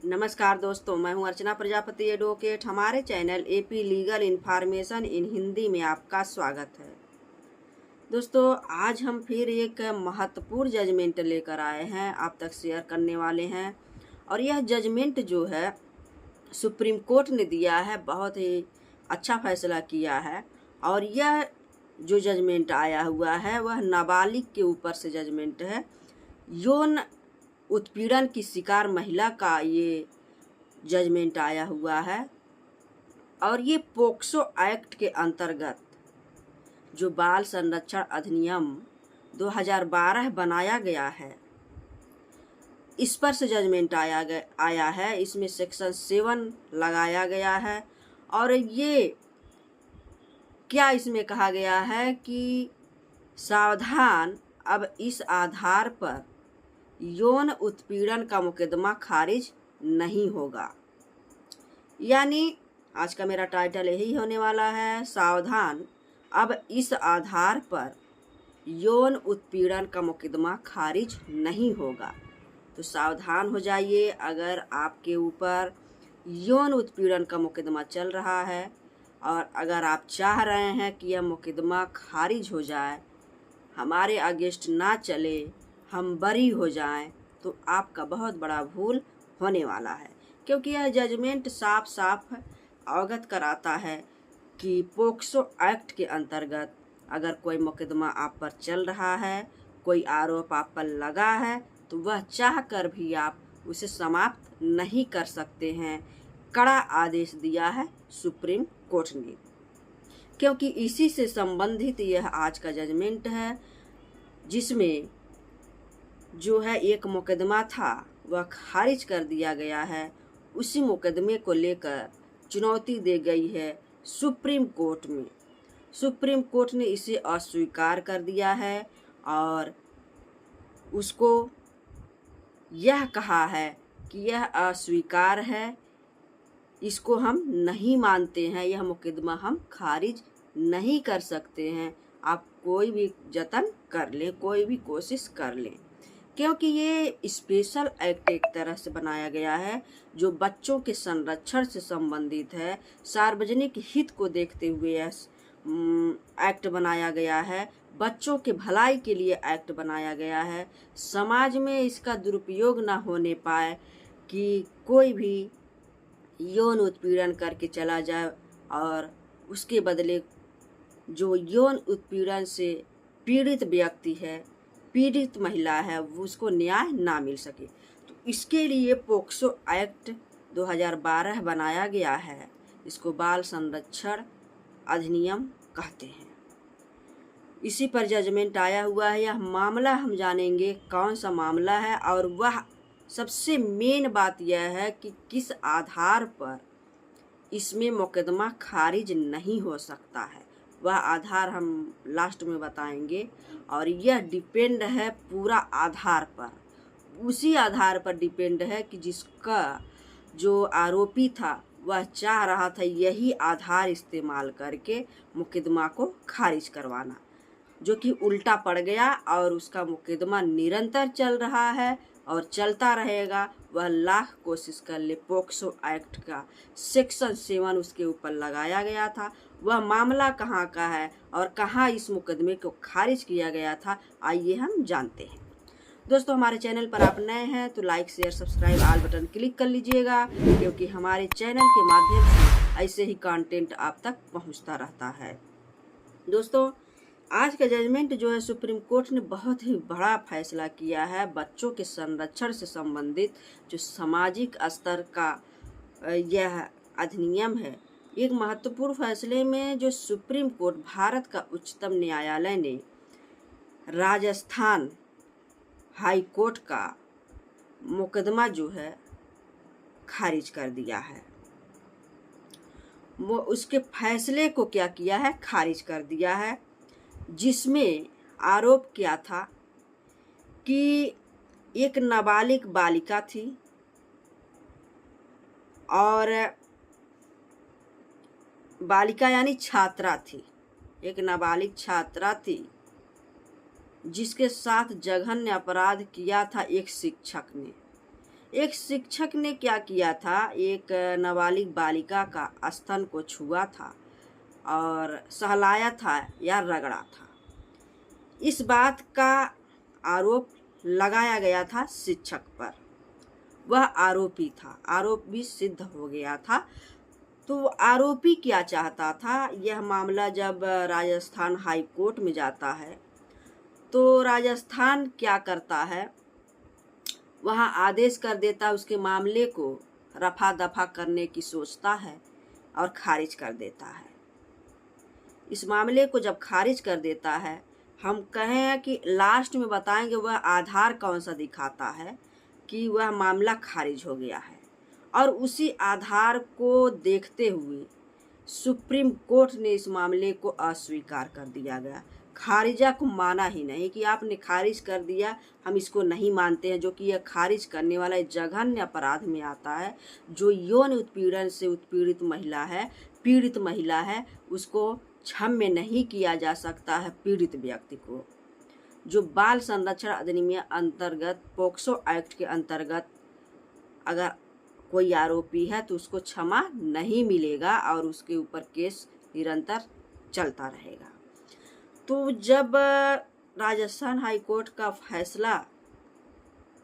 नमस्कार दोस्तों, मैं हूं अर्चना प्रजापति एडवोकेट। हमारे channel AP legal information in Hindi में आपका स्वागत है। दोस्तों, आज हम फिर एक महत्वपूर्ण जजमेंट लेकर आए हैं, आप तक शेयर करने वाले हैं। और यह जजमेंट जो है सुप्रीम कोर्ट ने दिया है, बहुत ही अच्छा फैसला किया है। और यह जो जजमेंट आया हुआ है वह नाबालिग के ऊपर से जजमेंट है। यौन उत्पीड़न की शिकार महिला का ये जजमेंट आया हुआ है। और ये पोक्सो एक्ट के अंतर्गत जो बाल संरक्षण अधिनियम 2012 बनाया गया है, इस पर से जजमेंट आया है। इसमें सेक्शन 7 लगाया गया है। और ये क्या इसमें कहा गया है कि सावधान, अब इस आधार पर यौन उत्पीड़न का मुकदमा खारिज नहीं होगा। यानी आज का मेरा टाइटल यही होने वाला है, सावधान, अब इस आधार पर यौन उत्पीड़न का मुकदमा खारिज नहीं होगा। तो सावधान हो जाइए, अगर आपके ऊपर यौन उत्पीड़न का मुकदमा चल रहा है और अगर आप चाह रहे हैं कि यह मुकदमा खारिज हो जाए, हमारे अगेंस्ट ना चले, हम बरी हो जाएं, तो आपका बहुत बड़ा भूल होने वाला है। क्योंकि यह जजमेंट साफ साफ अवगत कराता है कि पोक्सो एक्ट के अंतर्गत अगर कोई मुकदमा आप पर चल रहा है, कोई आरोप आप पर लगा है, तो वह चाह कर भी आप उसे समाप्त नहीं कर सकते हैं। कड़ा आदेश दिया है सुप्रीम कोर्ट ने। क्योंकि इसी से संबंधित यह आज का जजमेंट है, जिसमें जो है एक मुकदमा था वह खारिज कर दिया गया है। उसी मुकदमे को लेकर चुनौती दी गई है सुप्रीम कोर्ट में। सुप्रीम कोर्ट ने इसे अस्वीकार कर दिया है और उसको यह कहा है कि यह अस्वीकार है, इसको हम नहीं मानते हैं, यह मुकदमा हम खारिज नहीं कर सकते हैं। आप कोई भी जतन कर लें, कोई भी कोशिश कर लें। क्योंकि ये स्पेशल एक्ट एक तरह से बनाया गया है जो बच्चों के संरक्षण से संबंधित है। सार्वजनिक हित को देखते हुए एक्ट बनाया गया है। बच्चों के भलाई के लिए एक्ट बनाया गया है। समाज में इसका दुरुपयोग ना होने पाए कि कोई भी यौन उत्पीड़न करके चला जाए और उसके बदले जो यौन उत्पीड़न से पीड़ित व्यक्ति है, पीड़ित महिला है, वो उसको न्याय ना मिल सके। तो इसके लिए पोक्सो एक्ट 2012 बनाया गया है। इसको बाल संरक्षण अधिनियम कहते हैं। इसी पर जजमेंट आया हुआ है। यह मामला हम जानेंगे कौन सा मामला है, और वह सबसे मेन बात यह है कि किस आधार पर इसमें मुकदमा खारिज नहीं हो सकता है। वह आधार हम लास्ट में बताएंगे। और यह डिपेंड है पूरा आधार पर, उसी आधार पर डिपेंड है कि जिसका जो आरोपी था वह चाह रहा था यही आधार इस्तेमाल करके मुकदमा को खारिज करवाना, जो कि उल्टा पड़ गया और उसका मुकदमा निरंतर चल रहा है और चलता रहेगा। वह लाख कोशिश कर ले, पोक्सो एक्ट का सेक्शन 7 उसके ऊपर लगाया गया था। वह मामला कहाँ का है और कहाँ इस मुकदमे को खारिज किया गया था, आइए हम जानते हैं। दोस्तों, हमारे चैनल पर आप नए हैं तो like share subscribe all button click कर लीजिएगा, क्योंकि हमारे चैनल के माध्यम से ऐसे ही कंटेंट आप तक पहुंचता रहता है। दोस्तों, आज का जजमेंट जो है सुप्रीम कोर्ट ने बहुत ही बड़ा फैसला किया है। बच्चों के संरक्षण से संबंधित जो सामाजिक स्तर का यह अधिनियम है, एक महत्वपूर्ण फैसले में जो सुप्रीम कोर्ट, भारत का उच्चतम न्यायालय ने राजस्थान हाई कोर्ट का मुकदमा जो है खारिज कर दिया है। वो उसके फैसले को क्या किया है, खारिज कर दिया है, जिसमें आरोप क्या था कि एक नाबालिग बालिका थी और बालिका यानी छात्रा थी, एक नाबालिग छात्रा थी जिसके साथ जघन्य अपराध किया था एक शिक्षक ने। एक शिक्षक ने क्या किया था, एक नाबालिग बालिका का स्तन को छुआ था और सहलाया था या रगड़ा था। इस बात का आरोप लगाया गया था शिक्षक पर। वह आरोपी था, आरोप भी सिद्ध हो गया था। तो आरोपी क्या चाहता था, यह मामला जब राजस्थान हाई कोर्ट में जाता है तो राजस्थान क्या करता है, वहाँ आदेश कर देता, उसके मामले को रफा दफा करने की सोचता है और खारिज कर देता है। इस मामले को जब खारिज कर देता है, हम कहें कि लास्ट में बताएंगे वह आधार कौन सा दिखाता है कि वह मामला खारिज हो गया है। और उसी आधार को देखते हुए सुप्रीम कोर्ट ने इस मामले को अस्वीकार कर दिया गया। खारिजा को माना ही नहीं कि आपने खारिज कर दिया, हम इसको नहीं मानते हैं, जो कि यह खारिज करने वाला एक जघन्य अपराध में आता है। जो यौन उत्पीड़न से उत्पीड़ित महिला है, पीड़ित महिला है, उसको क्षम्य नहीं किया जा सकता है। पीड़ित व्यक्ति को जो बाल संरक्षण अधिनियम अंतर्गत, पोक्सो एक्ट के अंतर्गत अगर कोई आरोपी है तो उसको क्षमा नहीं मिलेगा और उसके ऊपर केस निरंतर चलता रहेगा। तो जब राजस्थान हाई कोर्ट का फैसला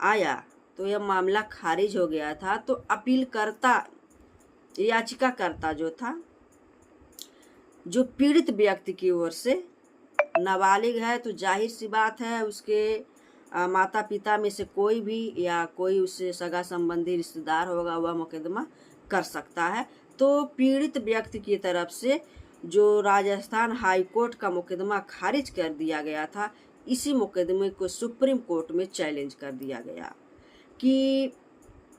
आया तो यह मामला खारिज हो गया था। तो अपीलकर्ता, याचिकाकर्ता जो था, जो पीड़ित व्यक्ति की ओर से, नाबालिग है तो जाहिर सी बात है उसके माता पिता में से कोई भी या कोई उससे सगा संबंधी रिश्तेदार होगा, वह मुकदमा कर सकता है। तो पीड़ित व्यक्ति की तरफ से जो राजस्थान हाई कोर्ट का मुकदमा खारिज कर दिया गया था, इसी मुकदमे को सुप्रीम कोर्ट में चैलेंज कर दिया गया कि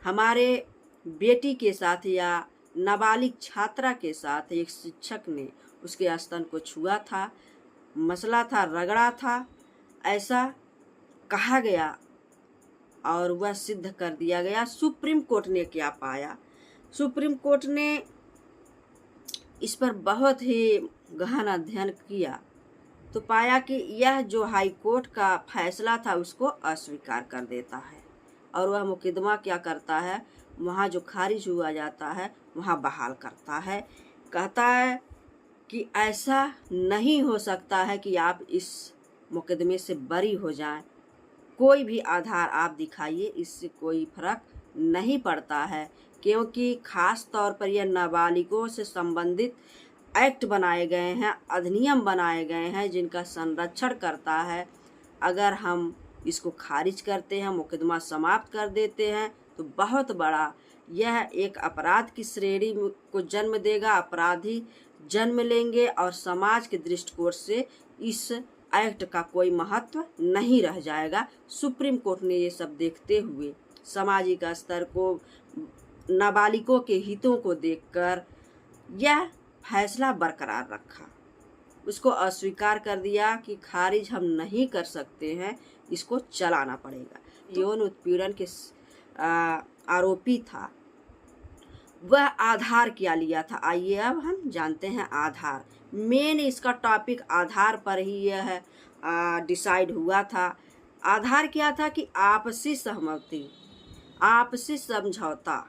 हमारे बेटी के साथ या नाबालिग छात्रा के साथ एक शिक्षक ने उसके स्तन को छुआ था, मसला था, रगड़ा था, ऐसा कहा गया और वह सिद्ध कर दिया गया। सुप्रीम कोर्ट ने क्या पाया, सुप्रीम कोर्ट ने इस पर बहुत ही गहन अध्ययन किया तो पाया कि यह जो हाई कोर्ट का फैसला था उसको अस्वीकार कर देता है और वह मुकदमा क्या करता है, वहाँ जो खारिज हुआ जाता है वहाँ बहाल करता है। कहता है कि ऐसा नहीं हो सकता है कि आप इस मुकदमे से बरी हो जाएं, कोई भी आधार आप दिखाइए, इससे कोई फर्क नहीं पड़ता है, क्योंकि खास तौर पर यह नाबालिगों से संबंधित एक्ट बनाए गए हैं, अधिनियम बनाए गए हैं जिनका संरक्षण करता है। अगर हम इसको खारिज करते हैं, मुकदमा समाप्त कर देते हैं तो बहुत बड़ा यह एक अपराध की श्रेणी को जन्म देगा, अपराधी जन्म लेंगे और समाज के दृष्टिकोण से इस एक्ट का कोई महत्व नहीं रह जाएगा। सुप्रीम कोर्ट ने ये सब देखते हुए सामाजिक स्तर को, नाबालिगों के हितों को देखकर यह फैसला बरकरार रखा, उसको अस्वीकार कर दिया कि खारिज हम नहीं कर सकते हैं, इसको चलाना पड़ेगा। यौन उत्पीड़न के आरोपी था, वह आधार क्या लिया था, आइए अब हम जानते हैं। आधार मेन इसका टॉपिक आधार पर ही यह डिसाइड हुआ था। आधार क्या था कि आपसी सहमति, आपसी समझौता।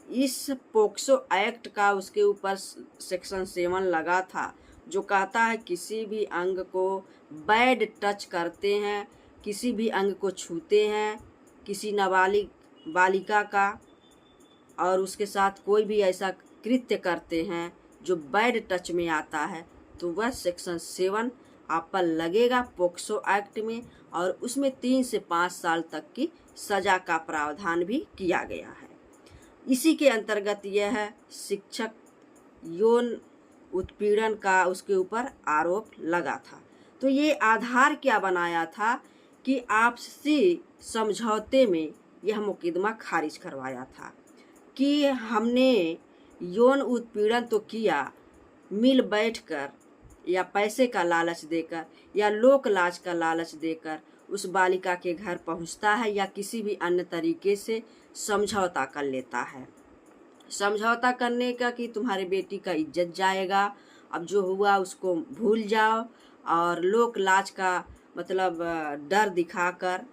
इस पोक्सो एक्ट का उसके ऊपर सेक्शन 7 लगा था जो कहता है किसी भी अंग को बैड टच करते हैं, किसी भी अंग को छूते हैं, किसी नाबालिग बालिका का, और उसके साथ कोई भी ऐसा कृत्य करते हैं जो बैड टच में आता है तो वह सेक्शन 7 आप पर लगेगा पोक्सो एक्ट में, और उसमें 3 से 5 साल तक की सजा का प्रावधान भी किया गया है। इसी के अंतर्गत यह शिक्षक यौन उत्पीड़न का उसके ऊपर आरोप लगा था। तो ये आधार क्या बनाया था कि आपसी समझौते में यह मुकदमा खारिज करवाया था कि हमने यौन उत्पीड़न तो किया, मिल बैठकर या पैसे का लालच देकर या लोक लाज का लालच देकर उस बालिका के घर पहुंचता है या किसी भी अन्य तरीके से समझौता कर लेता है। समझौता करने का कि तुम्हारे बेटी का इज्जत जाएगा, अब जो हुआ उसको भूल जाओ, और लोक लाज का मतलब डर दिखाकर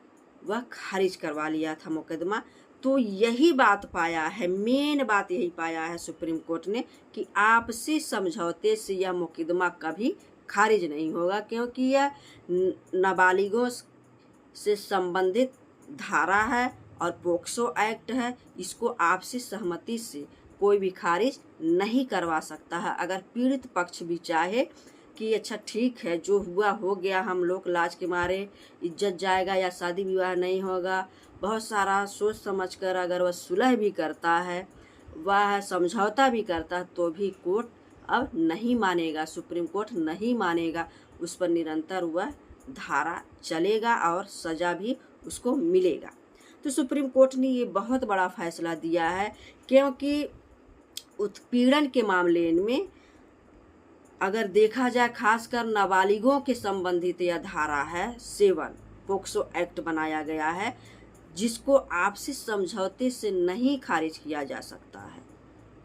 वह खारिज करवा लिया था मुकदमा। तो यही बात पाया है, मेन बात यही पाया है सुप्रीम कोर्ट ने कि आपसी समझौते से यह मुकदमा कभी खारिज नहीं होगा, क्योंकि यह नाबालिगों से संबंधित धारा है और पोक्सो एक्ट है। इसको आपसी सहमति से कोई भी खारिज नहीं करवा सकता है। अगर पीड़ित पक्ष भी चाहे कि अच्छा ठीक है, जो हुआ हो गया, हम लोग लाज के मारे इज्जत जाएगा या शादी विवाह नहीं होगा, बहुत सारा सोच समझकर अगर वह सुलह भी करता है, वह समझौता भी करता है, तो भी कोर्ट अब नहीं मानेगा, सुप्रीम कोर्ट नहीं मानेगा। उस पर निरंतर वह धारा चलेगा और सज़ा भी उसको मिलेगा। तो सुप्रीम कोर्ट ने ये बहुत बड़ा फैसला दिया है, क्योंकि उत्पीड़न के मामले में अगर देखा जाए, खासकर नाबालिगों के संबंधित यह धारा है 7 पोक्सो एक्ट बनाया गया है, जिसको आपसी समझौते से नहीं खारिज किया जा सकता है,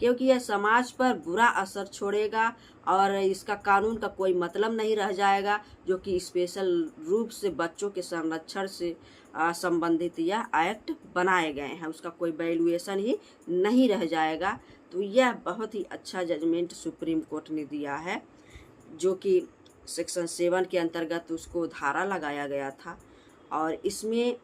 क्योंकि यह समाज पर बुरा असर छोड़ेगा और इसका कानून का कोई मतलब नहीं रह जाएगा, जो कि स्पेशल रूप से बच्चों के संरक्षण से संबंधित यह एक्ट बनाए गए हैं, उसका कोई वैल्यूएशन ही नहीं रह जाएगा। तो यह बहुत ही अच्छा जजमेंट सुप्रीम कोर्ट ने दिया है, जो कि सेक्शन 7 के अंतर्गत उसको धारा लगाया गया था और इसमें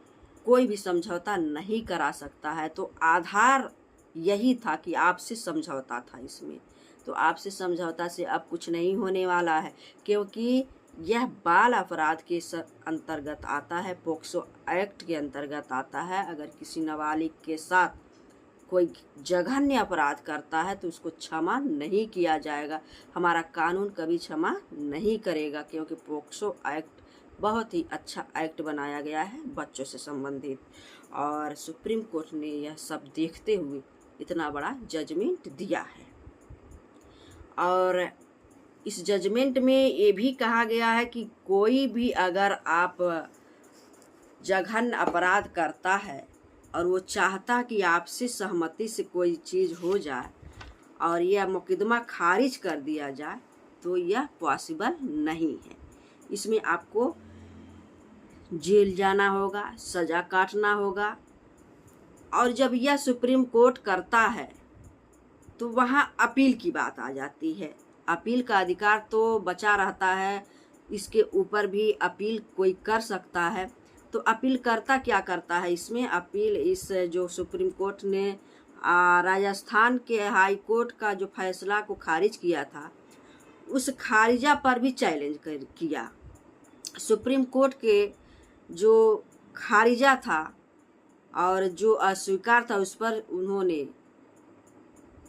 कोई भी समझौता नहीं करा सकता है। तो आधार यही था कि आपसे समझौता था इसमें, तो आपसे समझौता से अब कुछ नहीं होने वाला है, क्योंकि यह बाल अपराध के अंतर्गत आता है, पोक्सो एक्ट के अंतर्गत आता है। अगर किसी नाबालिग के साथ कोई जघन्य अपराध करता है तो उसको क्षमा नहीं किया जाएगा, हमारा कानून कभी क्षमा नहीं करेगा, क्योंकि पोक्सो एक्ट बहुत ही अच्छा एक्ट बनाया गया है बच्चों से संबंधित। और सुप्रीम कोर्ट ने यह सब देखते हुए इतना बड़ा जजमेंट दिया है। और इस जजमेंट में ये भी कहा गया है कि कोई भी अगर आप जघन्य अपराध करता है और वो चाहता कि आपसे सहमति से कोई चीज़ हो जाए और यह मुकदमा खारिज कर दिया जाए, तो यह पॉसिबल नहीं है। इसमें आपको जेल जाना होगा, सज़ा काटना होगा। और जब यह सुप्रीम कोर्ट करता है तो वहाँ अपील की बात आ जाती है। अपील का अधिकार तो बचा रहता है, इसके ऊपर भी अपील कोई कर सकता है। तो अपील करता क्या करता है इसमें, अपील इस जो सुप्रीम कोर्ट ने राजस्थान के हाई कोर्ट का जो फैसला को खारिज किया था, उस खारिजा पर भी चैलेंज किया। सुप्रीम कोर्ट के जो खारिजा था और जो अस्वीकार था, उस पर उन्होंने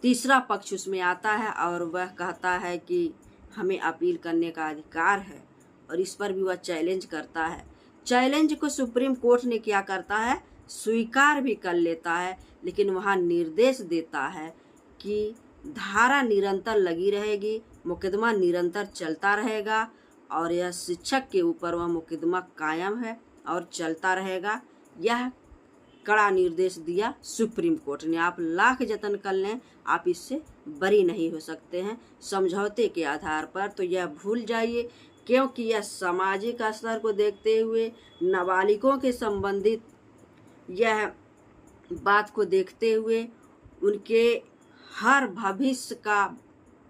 तीसरा पक्ष उसमें आता है और वह कहता है कि हमें अपील करने का अधिकार है, और इस पर भी वह चैलेंज करता है। चैलेंज को सुप्रीम कोर्ट ने क्या करता है, स्वीकार भी कर लेता है, लेकिन वहाँ निर्देश देता है कि धारा निरंतर लगी रहेगी, मुकदमा निरंतर चलता रहेगा और यह शिक्षक के ऊपर वह मुकदमा कायम है और चलता रहेगा। यह कड़ा निर्देश दिया सुप्रीम कोर्ट ने। आप लाख जतन कर लें, आप इससे बरी नहीं हो सकते हैं समझौते के आधार पर। तो यह भूल जाइए, क्योंकि यह सामाजिक स्तर को देखते हुए, नाबालिगों के संबंधित यह बात को देखते हुए, उनके हर भविष्य का,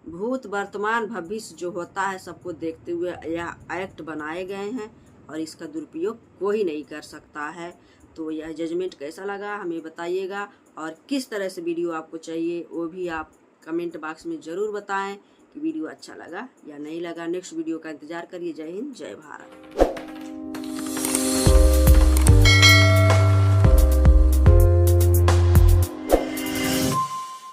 भूत वर्तमान भविष्य जो होता है, सबको देखते हुए यह एक्ट बनाए गए हैं और इसका दुरुपयोग कोई नहीं कर सकता है। तो यह जजमेंट कैसा लगा हमें बताइएगा, और किस तरह से वीडियो आपको चाहिए वो भी आप कमेंट बॉक्स में ज़रूर बताएं कि वीडियो अच्छा लगा या नहीं लगा। नेक्स्ट वीडियो का इंतज़ार करिए। जय हिंद, जय भारत।